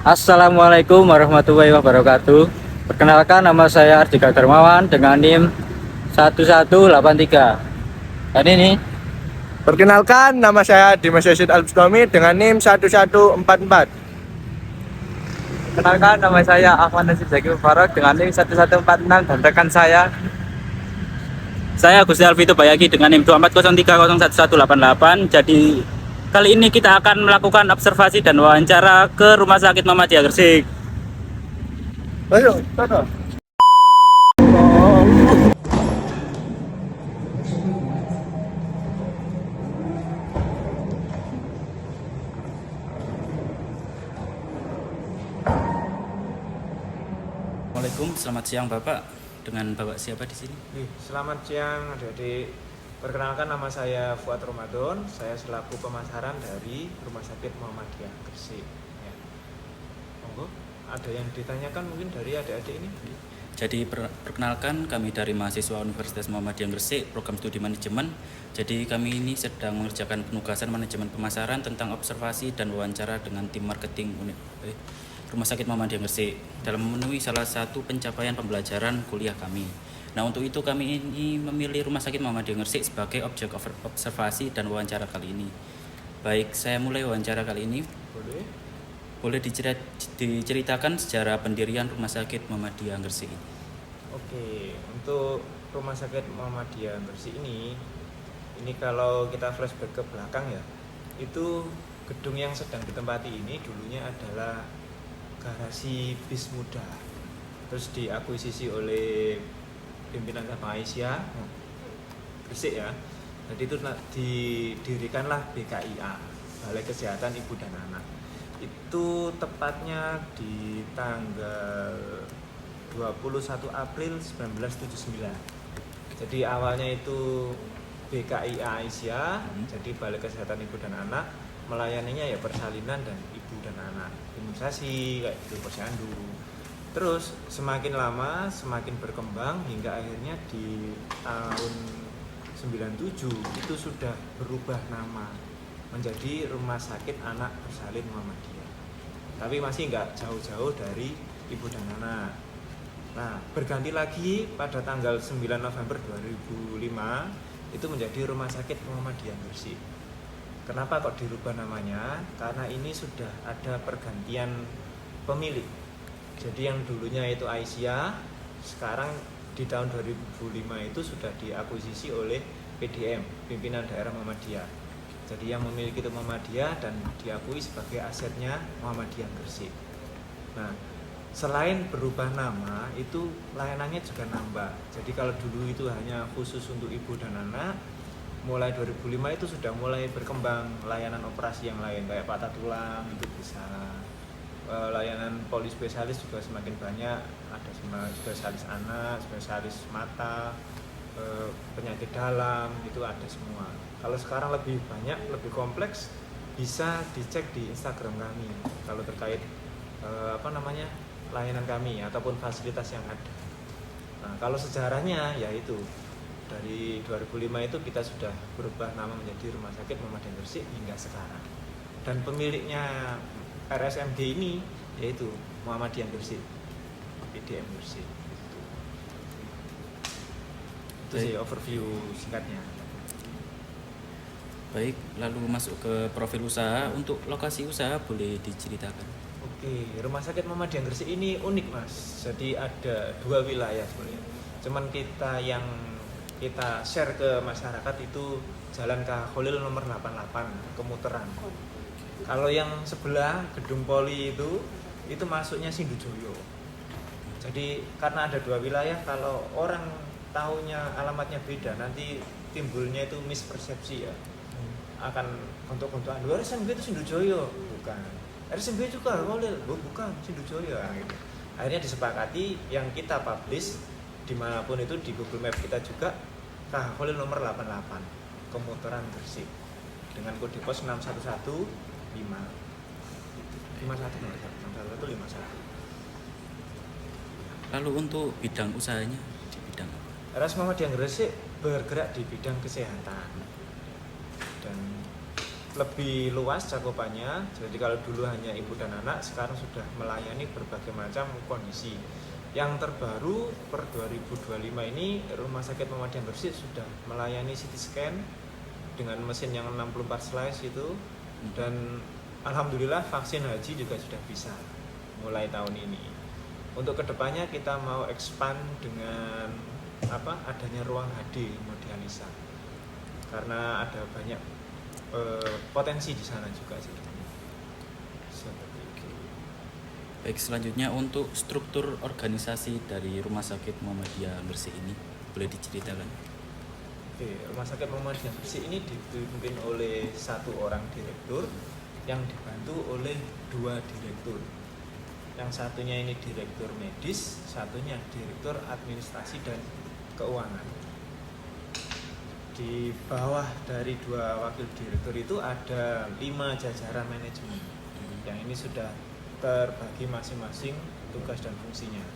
Assalamualaikum warahmatullahi wabarakatuh. Perkenalkan, nama saya Ardika Darmawan dengan NIM 1183. Dan ini Perkenalkan, nama saya Dimas Yasid Al-Bustami dengan NIM 1144. Kenalkan, nama saya Ahmad Nasib Zaki Mubarak dengan NIM 1146 dan rekan saya Gusti Alvito Bayaki dengan NIM 24030118. Jadi kali ini kita akan melakukan observasi dan wawancara ke Rumah Sakit Muhammadiyah Gresik. Ayo, sana. Assalamualaikum, selamat siang Bapak. Dengan Bapak siapa di sini? Selamat siang adik-adik. Perkenalkan, nama saya Fuad Ramadan. Saya selaku pemasaran dari Rumah Sakit Muhammadiyah Gresik. Ya. Monggo, ada yang ditanyakan mungkin dari adik-adik ini? Jadi perkenalkan, kami dari mahasiswa Universitas Muhammadiyah Gresik, program studi manajemen. Jadi kami ini sedang mengerjakan penugasan manajemen pemasaran tentang observasi dan wawancara dengan tim marketing Rumah Sakit Muhammadiyah Gresik dalam memenuhi salah satu pencapaian pembelajaran kuliah kami. Nah, untuk itu kami ini memilih Rumah Sakit Muhammadiyah Gresik sebagai objek observasi dan wawancara kali ini. Baik, saya mulai wawancara kali ini. Boleh diceritakan sejarah pendirian Rumah Sakit Muhammadiyah Gresik ini? Oke, untuk Rumah Sakit Muhammadiyah Gresik ini kalau kita flashback ke belakang ya, itu gedung yang sedang ditempati ini dulunya adalah garasi bis muda, terus diakuisisi oleh pimpinan Cabang Aisyah Gresik ya. Jadi itu didirikanlah BKIA, Balai Kesehatan Ibu dan Anak. Itu tepatnya di tanggal 21 April 1979. Jadi awalnya itu BKIA Aisyah, jadi Balai Kesehatan Ibu dan Anak, melayaninya ya persalinan dan ibu dan anak, imunisasi kayak gitu, posyandu. Terus semakin lama semakin berkembang hingga akhirnya di tahun 97 itu sudah berubah nama menjadi Rumah Sakit Anak Bersalin Muhammadiyah. Tapi masih nggak jauh-jauh dari ibu dan anak. Nah, berganti lagi pada tanggal 9 November 2005 itu menjadi Rumah Sakit Muhammadiyah Gresik. Kenapa kok dirubah namanya? Karena ini sudah ada pergantian pemilik. Jadi yang dulunya itu Aisyah, sekarang di tahun 2005 itu sudah diakuisisi oleh PDM, Pimpinan Daerah Muhammadiyah. Jadi yang memiliki itu Muhammadiyah dan diakui sebagai asetnya Muhammadiyah Gresik. Nah, selain berubah nama, itu layanannya juga nambah. Jadi kalau dulu itu hanya khusus untuk ibu dan anak, mulai 2005 itu sudah mulai berkembang layanan operasi yang lain kayak patah tulang itu bisa, layanan polispesialis juga semakin banyak, ada spesialis anak, spesialis mata, penyakit dalam itu ada semua. Kalau sekarang lebih banyak, lebih kompleks, bisa dicek di Instagram kami kalau terkait layanan kami ataupun fasilitas yang ada. Nah, kalau sejarahnya yaitu dari 2005 itu kita sudah berubah nama menjadi Rumah Sakit Muhammadiyah Gresik hingga sekarang. Dan pemiliknya RSMG ini yaitu Muhammadiyah Gresik, PDM Gresik. Itu sih overview singkatnya. Baik, lalu masuk ke profil usaha. Untuk lokasi usaha boleh diceritakan? Oke, Rumah Sakit Muhammadiyah Gresik ini unik mas. Jadi ada dua wilayah sebenarnya. Cuman kita share ke masyarakat itu Jalan K. Khalil nomor 88 Kemutaran. Kalau yang sebelah Gedung Poli itu masuknya Sindujoyo. Jadi karena ada dua wilayah, kalau orang tahunya alamatnya beda, nanti timbulnya itu mispersepsi ya. Akan gontok-gontokan, RSMG itu Sindujoyo, bukan. RSMG juga Khalil, bukan Sindujoyo gitu. Akhirnya disepakati yang kita publish dimanapun itu di Google Map kita juga K. Khalil nomor 88 Kemutaran Gresik dengan kode pos 6115 6151. Lalu untuk bidang usahanya di bidang apa? RS Muhammadiyah Gresik bergerak di bidang kesehatan dan lebih luas cakupannya. Jadi kalau dulu hanya ibu dan anak, sekarang sudah melayani berbagai macam kondisi. Yang terbaru per 2025 ini Rumah Sakit Muhammadiyah Gresik sudah melayani CT scan dengan mesin yang 64 slice itu, dan alhamdulillah vaksin haji juga sudah bisa mulai tahun ini. Untuk kedepannya kita mau expand dengan adanya ruang HD hemodialisa, karena ada banyak potensi di sana juga sih. Seperti itu. Baik, selanjutnya untuk struktur organisasi dari Rumah Sakit Muhammadiyah Gresik ini boleh diceritakan? Oke, Rumah Sakit Muhammadiyah Gresik ini dipimpin oleh satu orang direktur yang dibantu oleh 2 direktur. Yang satunya ini direktur medis, satunya direktur administrasi dan keuangan. Di bawah dari 2 wakil direktur itu ada 5 jajaran manajemen. Yang ini sudah terbagi masing-masing tugas dan fungsinya.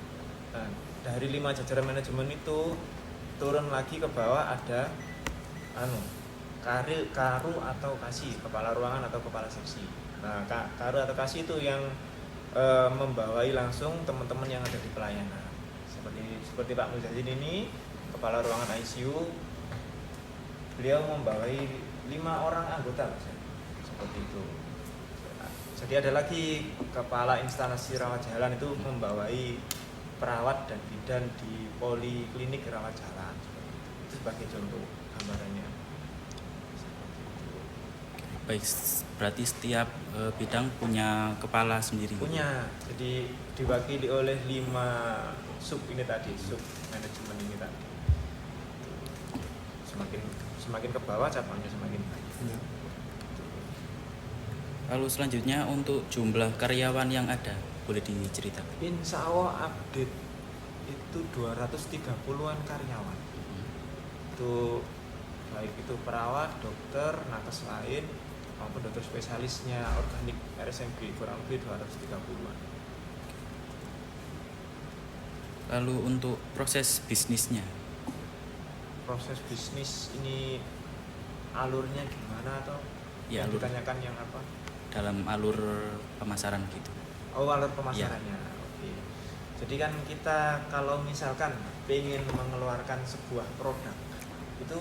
Nah, dari 5 jajaran manajemen itu turun lagi ke bawah ada karu atau kasih, kepala ruangan atau kepala seksi. Nah, karu atau kasih itu yang membawai langsung teman-teman yang ada di pelayanan. Seperti Pak Muzazin ini, kepala ruangan ICU, beliau membawai 5 orang anggota, seperti itu. Jadi ada lagi kepala instalasi rawat jalan itu membawai perawat dan bidan di poliklinik rawat jalan. Itu sebagai contoh gambarannya. Baik, berarti setiap bidang punya kepala sendiri? Punya, jadi diwakili oleh 5 sub ini tadi, sub manajemen ini tadi. Semakin ke bawah cabangnya semakin banyak. Lalu selanjutnya untuk jumlah karyawan yang ada boleh diceritakan? Insya Allah update itu 230-an karyawan. Itu baik itu perawat, dokter, nakes lain maupun dokter spesialisnya, organik, RSMG, kurang lebih 230-an. Lalu untuk proses bisnisnya? Proses bisnis ini alurnya gimana, atau Ya, yang alur. ditanyakan yang apa? Dalam alur pemasaran gitu. Oh, alur pemasarannya. Oke. Jadi kan kita kalau misalkan pengen mengeluarkan sebuah produk itu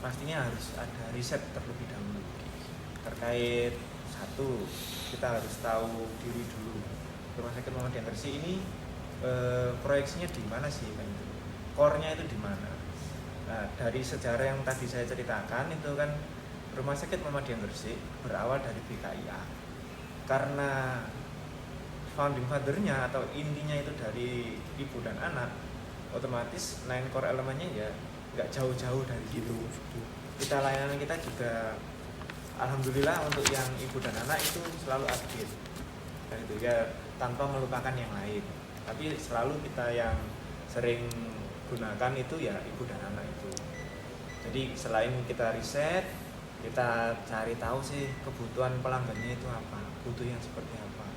pastinya harus ada riset terlebih dahulu terkait satu, kita harus tahu diri dulu. Rumah Sakit Muhammadiyah Gresik ini proyeksinya di mana sih, kan itu. Core-nya itu di mana? Nah, dari sejarah yang tadi saya ceritakan itu kan Rumah Sakit Muhammadiyah Gresik berawal dari BKIA. Karena founding father-nya atau intinya itu dari ibu dan anak, otomatis 9 core elemennya ya nggak jauh-jauh dari situ. Kita layanan kita juga alhamdulillah untuk yang ibu dan anak itu selalu update. Dan itu ya tanpa melupakan yang lain. Tapi selalu kita yang sering gunakan itu ya ibu dan anak itu. Jadi selain kita riset, kita cari tahu sih kebutuhan pelanggannya itu apa, butuh yang seperti apa.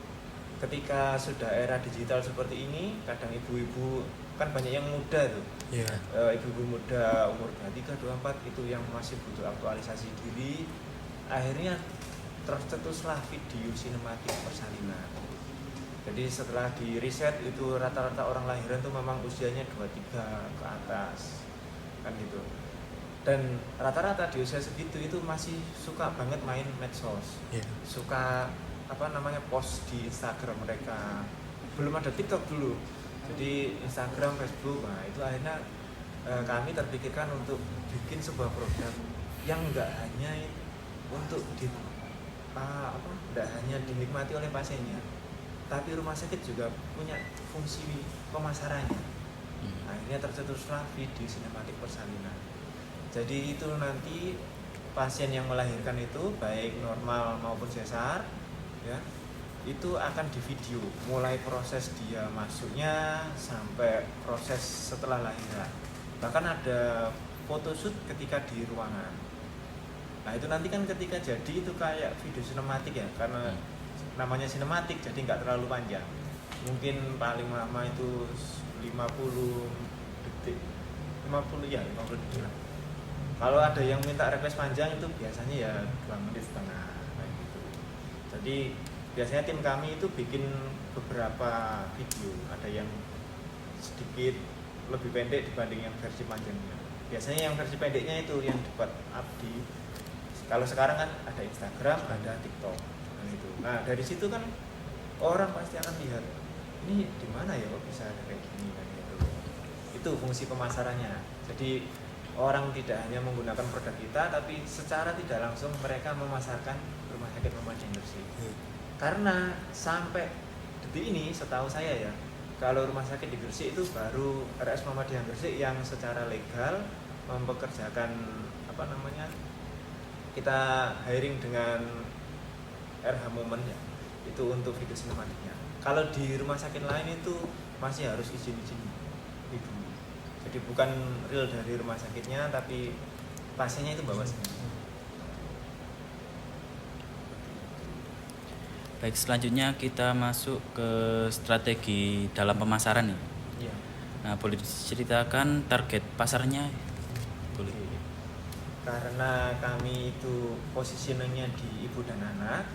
Ketika sudah era digital seperti ini, kadang ibu-ibu kan banyak yang muda tuh. Ibu-ibu muda umur 23, 24 itu yang masih butuh aktualisasi diri. Akhirnya tercetuslah video sinematik persalinan. Jadi setelah di riset itu rata-rata orang lahiran tuh memang usianya 23 ke atas, kan gitu. Dan rata-rata di usia segitu itu masih suka banget main medsos, suka post di Instagram mereka. Belum ada TikTok dulu, jadi Instagram, Facebook. Nah itu akhirnya kami terpikirkan untuk bikin sebuah produk yang enggak hanya untuk enggak hanya dinikmati oleh pasiennya, tapi rumah sakit juga punya fungsi pemasarannya. Akhirnya tercetuslah video sinematik persalinan. Jadi itu nanti pasien yang melahirkan itu baik normal maupun sesar, ya, itu akan di video mulai proses dia masuknya sampai proses setelah lahiran. Bahkan ada photoshoot ketika di ruangan. Nah itu nanti kan ketika jadi itu kayak video sinematik ya, karena namanya sinematik jadi nggak terlalu panjang. Mungkin paling lama itu 50 detik. 50 detik lah. Kalau ada yang minta request panjang itu biasanya ya 2 menit setengah. Jadi biasanya tim kami itu bikin beberapa video, ada yang sedikit lebih pendek dibanding yang versi panjangnya. Biasanya yang versi pendeknya itu yang dibuat up di, kalau sekarang kan ada Instagram, ada TikTok, nah dari situ kan orang pasti akan lihat ini di mana ya kok bisa ada kayak gini kan gitu. Itu fungsi pemasarannya. Jadi orang tidak hanya menggunakan produk kita, tapi secara tidak langsung mereka memasarkan Rumah Sakit Muhammadiyah Gresik. Karena sampai detik ini setahu saya ya, kalau rumah sakit di Gresik itu baru RS Muhammadiyah Gresik yang secara legal mempekerjakan kita hiring dengan RH Momen ya, itu untuk video sinematiknya. Kalau di rumah sakit lain itu masih harus izin-izin itu. Jadi bukan real dari rumah sakitnya, tapi pasiennya itu bawa sendiri. Baik, selanjutnya kita masuk ke strategi dalam pemasaran nih. Iya. Nah, boleh diceritakan target pasarnya? Boleh. Karena kami itu positioningnya di ibu dan anak,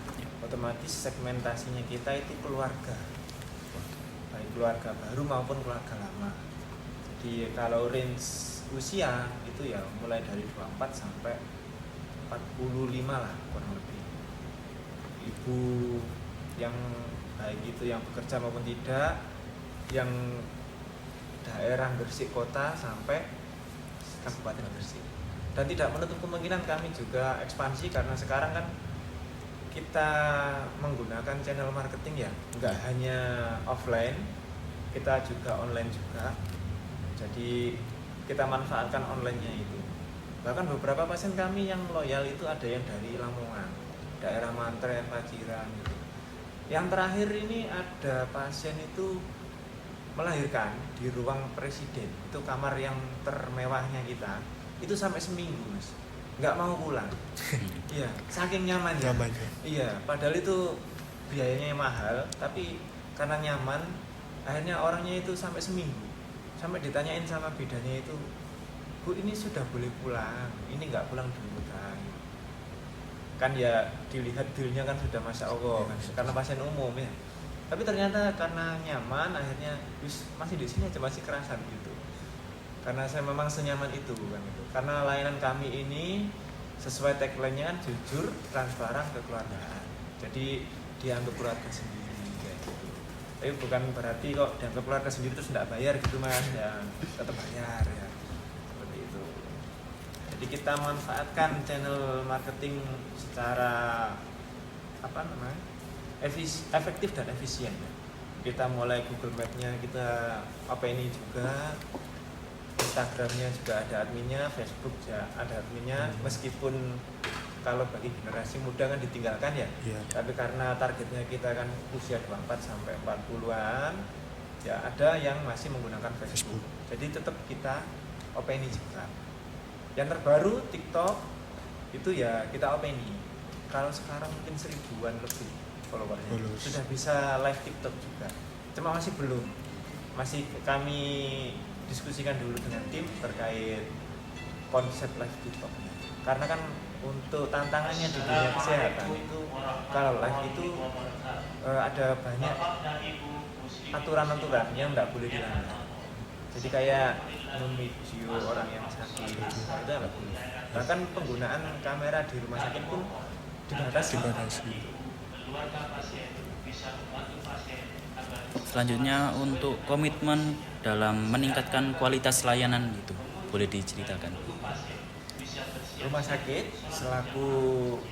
otomatis segmentasinya kita itu keluarga, baik keluarga baru maupun keluarga lama. Jadi kalau range usia itu ya mulai dari 24 sampai 45 lah kurang lebih. Ibu yang baik itu yang bekerja maupun tidak, yang daerah Gresik kota sampai Kabupaten Gresik. Dan tidak menutup kemungkinan kami juga ekspansi, karena sekarang kan kita menggunakan channel marketing ya, nggak hanya offline, kita juga online juga. Jadi kita manfaatkan online-nya itu. Bahkan beberapa pasien kami yang loyal itu ada yang dari Lamongan, daerah Mantren, Paciran gitu. Yang terakhir ini ada pasien itu melahirkan di ruang presiden, itu kamar yang termewahnya kita, itu sampai seminggu mas, nggak mau pulang. Iya, saking nyamannya. Iya, padahal itu biayanya mahal, tapi karena nyaman, akhirnya orangnya itu sampai seminggu. Sampai ditanyain sama bidannya itu, Bu ini sudah boleh pulang, ini nggak pulang dulu kan ya dilihat dealnya kan sudah masya Allah kan, karena pasien umum ya. Tapi ternyata karena nyaman, akhirnya masih di sini aja, masih kerasan gitu. Karena saya memang senyaman itu kan itu. Karena layanan kami ini sesuai tagline-nya kan jujur, transparan, kekeluargaan. Jadi dianggap keluarga sendiri kayak gitu. Tapi bukan berarti kok dianggap keluarga sendiri terus tidak bayar gitu mas, ya tetap bayar ya. Seperti itu. Jadi kita manfaatkan channel marketing secara efektif dan efisien ya. Kita mulai Google Map-nya kita ini juga, Instagram-nya juga ada adminnya, Facebook juga ada adminnya. Meskipun kalau bagi generasi muda kan ditinggalkan ya, tapi karena targetnya kita kan usia 24 sampai 40-an, ya ada yang masih menggunakan Facebook. Jadi tetap kita opini juga. Yang terbaru TikTok itu ya kita opini. Kalau sekarang mungkin 1000-an lebih followernya, sudah bisa live TikTok juga. Cuma masih belum, masih kami diskusikan dulu dengan tim terkait konsep live TikTok. Karena kan untuk tantangannya di dunia kesehatan itu, kalau live itu ada banyak aturan-aturan yang nggak boleh dilanggar. Jadi kayak memvideo orang yang sakit itu nggak boleh. Bahkan penggunaan kamera di rumah sakit pun dibatasi. Selanjutnya untuk komitmen dalam meningkatkan kualitas layanan itu boleh diceritakan. Rumah sakit selaku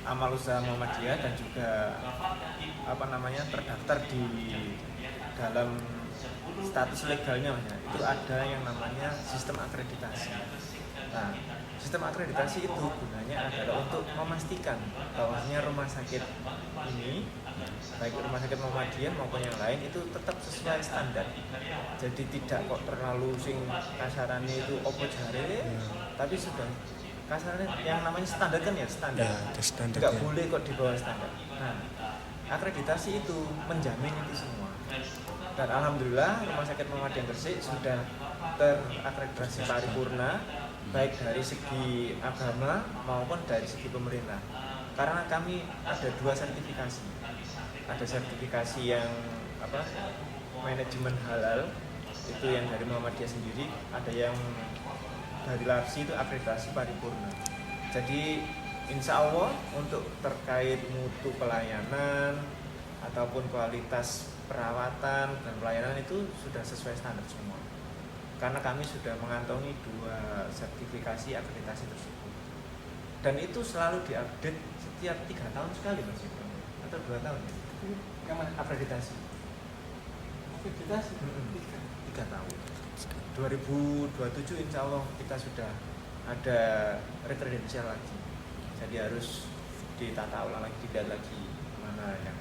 amal usaha Muhammadiyah dan juga terdaftar di dalam status legalnya itu ada yang namanya sistem akreditasi. Nah, sistem akreditasi itu gunanya adalah untuk memastikan bahwasanya rumah sakit ini, baik rumah sakit Muhammadiyah maupun yang lain, itu tetap sesuai standar. Jadi tidak kok terlalu kasarannya itu opo jare, tapi sudah kasarnya yang namanya standar kan ya standar. Nggak boleh kok di bawah standar. Nah, akreditasi itu menjamin itu semua. Dan alhamdulillah Rumah Sakit Muhammadiyah Gresik sudah terakreditasi paripurna, baik dari segi agama maupun dari segi pemerintah. karena kami ada 2 sertifikasi. Ada sertifikasi yang manajemen halal, itu yang dari Muhammadiyah sendiri, ada yang dari LARSI itu akreditasi paripurna. Jadi insya Allah untuk terkait mutu pelayanan ataupun kualitas perawatan dan pelayanan itu sudah sesuai standar semua. Karena kami sudah mengantongi 2 sertifikasi akreditasi tersebut. Dan itu selalu diupdate setiap 3 tahun sekali Mas Ibnu, atau 2 tahun ya? Yang mana? Akreditasi. Akreditasi. 3 tahun. 2027 insya Allah kita sudah ada rekredensial lagi. Jadi harus ditata ulang lagi, dilihat lagi mana yang.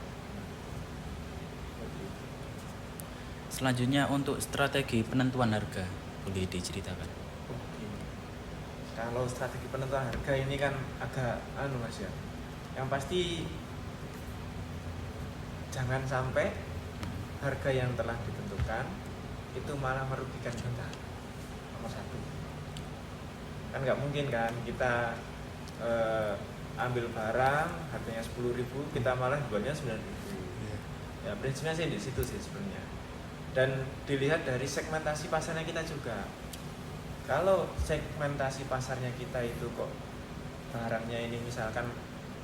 Selanjutnya untuk strategi penentuan harga, boleh diceritakan? Oke. Kalau strategi penentuan harga ini kan agak Mas ya. Yang pasti jangan sampai harga yang telah ditentukan itu malah merugikan kita. Nomor 1. Kan nggak mungkin kan kita ambil barang harganya 10.000, kita malah jualnya 9.000. Ya prinsipnya sih di situ sih sebenarnya. Dan dilihat dari segmentasi pasarnya kita juga. Kalau segmentasi pasarnya kita itu kok barangnya ini misalkan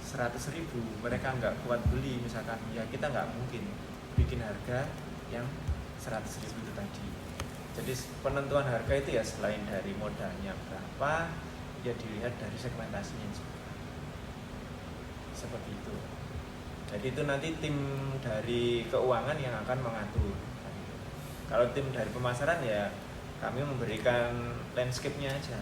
100.000, mereka nggak kuat beli misalkan, ya kita nggak mungkin bikin harga yang 100.000 itu tadi. Jadi penentuan harga itu ya selain dari modalnya berapa, ya dilihat dari segmentasinya juga. Seperti itu. Jadi itu nanti tim dari keuangan yang akan mengatur. Kalau tim dari pemasaran ya kami memberikan landscape-nya aja.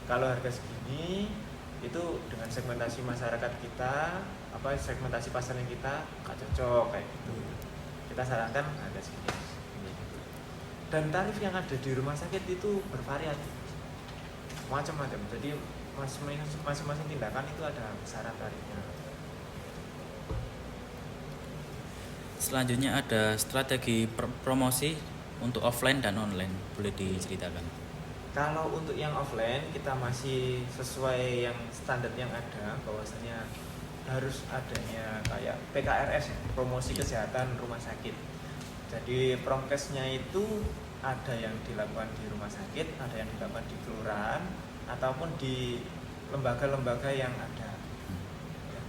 Kalau harga segini itu dengan segmentasi masyarakat kita, segmentasi pasarnya kita nggak cocok kayak gitu. Kita sarankan harga segini. Dan tarif yang ada di rumah sakit itu bervariatif, macam-macam. Jadi masing-masing tindakan itu ada besaran tarifnya. Selanjutnya ada strategi promosi untuk offline dan online, boleh diceritakan? Kalau untuk yang offline kita masih sesuai yang standar yang ada, bahwasanya harus adanya kayak PKRS ya, promosi kesehatan rumah sakit. Jadi prokesnya itu ada yang dilakukan di rumah sakit, ada yang dilakukan di kelurahan ataupun di lembaga-lembaga yang ada. Ya.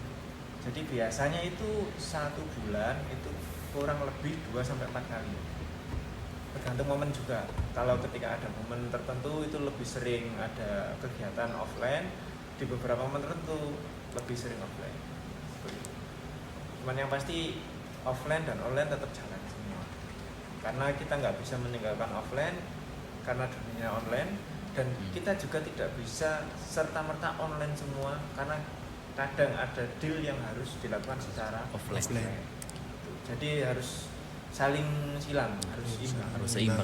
Jadi biasanya itu 1 bulan itu kurang lebih 2-4 kali. Tergantung momen juga. Kalau ketika ada momen tertentu itu lebih sering ada kegiatan offline, di beberapa momen tertentu lebih sering offline. Cuman yang pasti offline dan online tetap jalan semua. Karena kita nggak bisa meninggalkan offline karena dunia online, dan kita juga tidak bisa serta-merta online semua karena kadang ada deal yang harus dilakukan secara offline. Jadi harus saling silang, harus seimbang.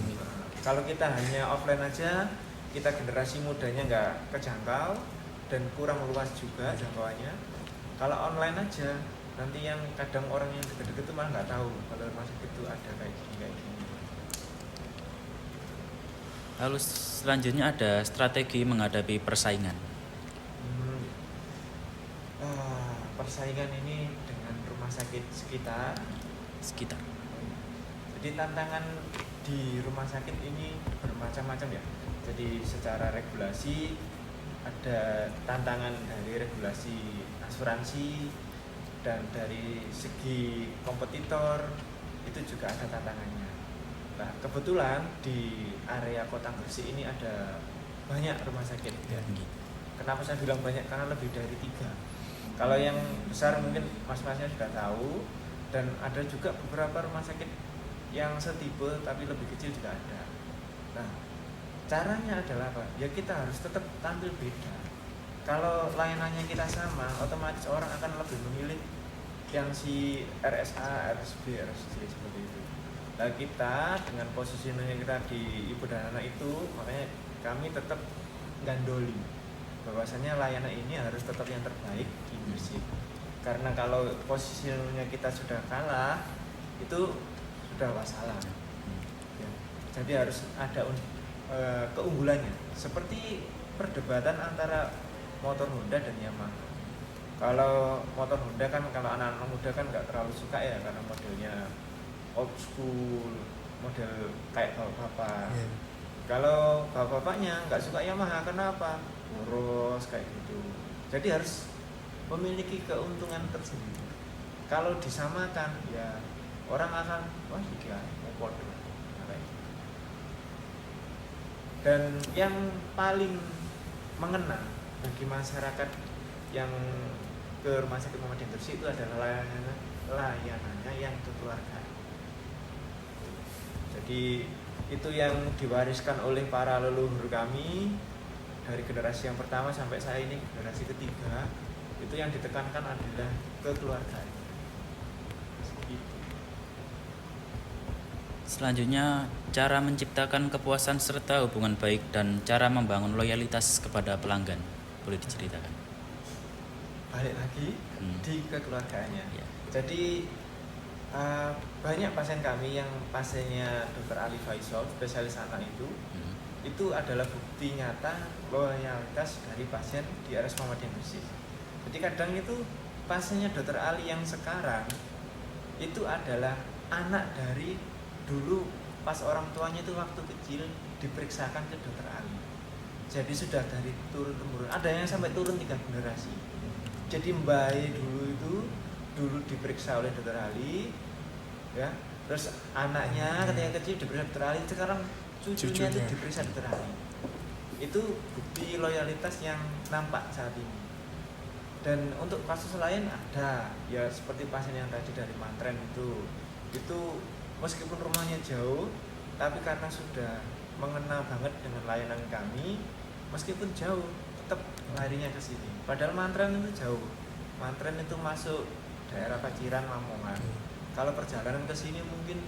Kalau kita hanya offline aja, kita generasi mudanya nggak kejangkau dan kurang luas juga jangkauannya. Kalau online aja, nanti yang kadang orang yang deket-deket itu malah nggak tahu kalau rumah sakit itu ada kayak gini. Lalu selanjutnya ada strategi menghadapi persaingan. Persaingan ini dengan rumah sakit sekitar. Jadi tantangan di rumah sakit ini bermacam-macam ya. Jadi secara regulasi ada tantangan dari regulasi asuransi, dan dari segi kompetitor itu juga ada tantangannya. Nah kebetulan di area Kota Gresik ini ada banyak rumah sakit ya. Kenapa saya bilang banyak? Karena lebih dari 3. Kalau yang besar mungkin mas-masnya sudah tahu, dan ada juga beberapa rumah sakit yang setipe tapi lebih kecil juga ada. Nah caranya adalah apa? Ya kita harus tetap tampil beda. Kalau layanannya kita sama, otomatis orang akan lebih memilih yang si RSA, RSB, RSC seperti itu. Nah kita dengan positioning kita di ibu dan anak itu, makanya kami tetap gandoli bahwasanya layanan ini harus tetap yang terbaik di Gresik. Karena kalau positioningnya kita sudah kalah, itu sudah wassalam. Ya. Jadi harus ada keunggulannya. Seperti perdebatan antara motor Honda dan Yamaha. Kalau motor Honda kan, kalau anak-anak muda kan nggak terlalu suka ya, karena modelnya old school, model kayak bapak-bapak. Iya. Kalau bapak-bapaknya nggak suka Yamaha, kenapa? Boros kayak gitu. Jadi harus memiliki keuntungan tersendiri. Kalau disamakan ya orang akan wah iya mau podo. Nah, kayak gitu. Dan yang paling mengena bagi masyarakat yang ke Rumah Sakit Muhammadiyah Gresik itu adalah layanannya yang kekeluargaan. Jadi itu yang diwariskan oleh para leluhur kami dari generasi yang pertama sampai saya ini generasi ketiga. Itu yang ditekankan adalah kekeluargaan. Gitu. Selanjutnya, cara menciptakan kepuasan serta hubungan baik dan cara membangun loyalitas kepada pelanggan. Boleh diceritakan? Balik lagi di kekeluargaannya. Ya. Jadi banyak pasien kami yang pasiennya Dr. Ali Faisal, spesialis anak itu adalah bukti nyata loyalitas dari pasien di RS Muhammadiyah Gresik. Jadi kadang itu pasiennya Dr. Ali yang sekarang itu adalah anak dari dulu pas orang tuanya itu waktu kecil diperiksakan ke Dr. Ali. Jadi sudah dari turun temurun. Ada yang sampai turun 3 generasi. Jadi Mbak dulu diperiksa oleh Dr. Ali, ya. Terus anaknya ketika kecil diperiksa Dr. Ali, sekarang cucunya itu diperiksa Dr. Ali. Itu bukti loyalitas yang nampak saat ini. Dan untuk kasus lain ada, ya seperti pasien yang tadi dari Mantren itu meskipun rumahnya jauh, tapi karena sudah mengenal banget dengan layanan kami, meskipun jauh tetap larinya ke sini. Padahal Mantren itu jauh. Mantren itu masuk daerah Paciran, Lamongan. Kalau perjalanan ke sini mungkin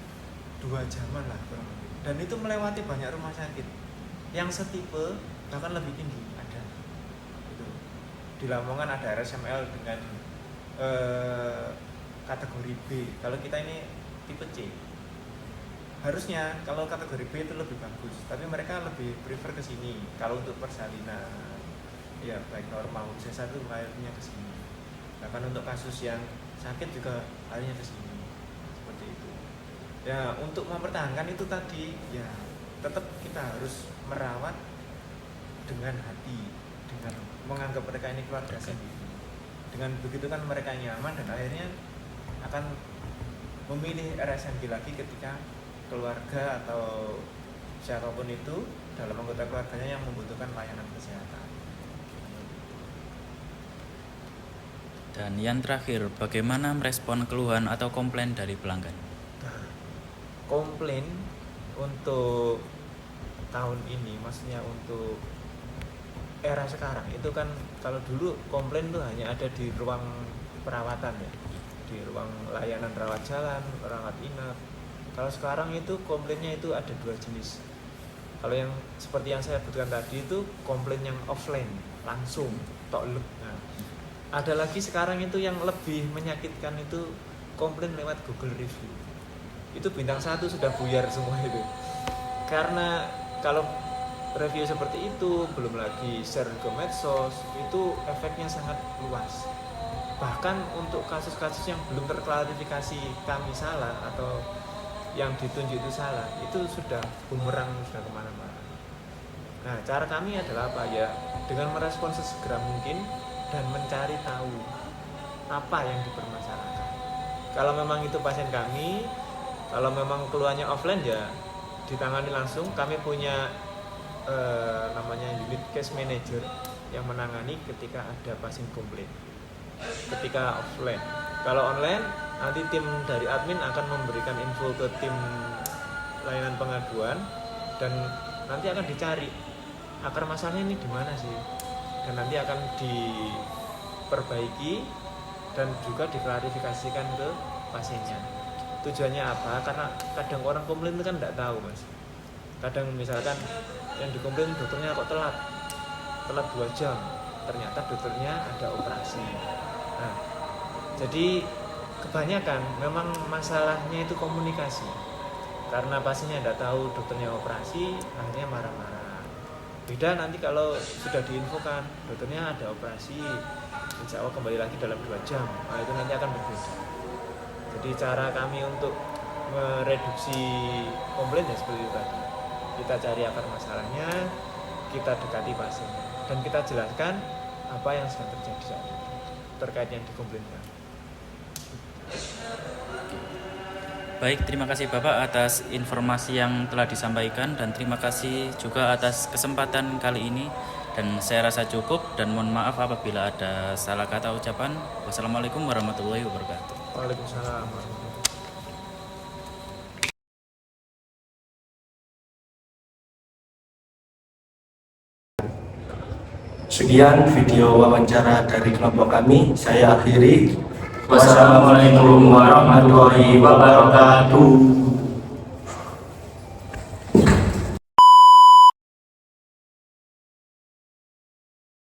2 jaman lah kurang lebih. Dan itu melewati banyak rumah sakit yang setipe bahkan lebih tinggi ada. Itu di Lamongan ada RSML dengan kategori B. Kalau kita ini tipe C. Harusnya kalau kategori B itu lebih bagus, tapi mereka lebih prefer ke sini. Kalau untuk persalinan, ya baik normal C1 larinya ke sini. Bahkan untuk kasus yang sakit juga larinya ke sini. Seperti itu. Ya untuk mempertahankan itu tadi, ya tetap kita harus merawat dengan hati, dengan menganggap mereka ini keluarga sendiri. Dengan begitu kan mereka nyaman dan akhirnya akan memilih RSMG lagi ketika keluarga atau siapapun itu dalam anggota keluarganya yang membutuhkan layanan kesehatan. Dan yang terakhir, bagaimana merespon keluhan atau komplain dari pelanggan? Komplain untuk tahun ini, maksudnya untuk era sekarang itu kan kalau dulu komplain tuh hanya ada di ruang perawatan ya, di ruang layanan rawat jalan, rawat inap. Kalau sekarang itu komplainnya itu ada 2 jenis. Kalau yang seperti yang saya sebutkan tadi itu komplain yang offline, langsung, toklek. Nah, ada lagi sekarang itu yang lebih menyakitkan itu komplain lewat Google Review. Itu bintang 1 sudah buyar semua itu. Karena kalau review seperti itu, belum lagi share ke medsos, itu efeknya sangat luas. Bahkan untuk kasus-kasus yang belum terklarifikasi kami salah atau yang ditunjuk itu salah, itu sudah bumerang, sudah kemana-mana. Nah, cara kami adalah apa ya? Dengan merespon sesegera mungkin dan mencari tahu apa yang dipermasalahkan. Kalau memang itu pasien kami, kalau memang keluarnya offline ya ditangani langsung. Kami punya namanya unit case manager yang menangani ketika ada pasien komplain. Ketika offline, kalau online nanti tim dari admin akan memberikan info ke tim layanan pengaduan dan nanti akan dicari akar masalahnya ini di mana sih, dan nanti akan diperbaiki dan juga diklarifikasikan ke pasiennya. Tujuannya apa? Karena kadang orang komplain itu kan tidak tahu mas. Kadang misalkan yang dikomplain dokternya kok telat 2 jam, ternyata dokternya ada operasi. Nah, jadi kebanyakan memang masalahnya itu komunikasi. Karena pasiennya tidak tahu dokternya operasi, akhirnya marah-marah. Beda nanti kalau sudah diinfokan dokternya ada operasi, insya Allah kembali lagi dalam 2 jam. Nah, itu nanti akan berbeda. Jadi cara kami untuk mereduksi komplain ya seperti itu tadi. Kita cari akar masalahnya, kita dekati pasien, dan kita jelaskan apa yang sedang terjadi saat itu terkait yang dikomplainkan. Baik, terima kasih Bapak atas informasi yang telah disampaikan dan terima kasih juga atas kesempatan kali ini dan saya rasa cukup dan mohon maaf apabila ada salah kata ucapan. Wassalamualaikum warahmatullahi wabarakatuh. Waalaikumsalam warahmatullahi wabarakatuh. Sekian video wawancara dari kelompok kami. Saya akhiri. Wassalamualaikum warahmatullahi wabarakatuh.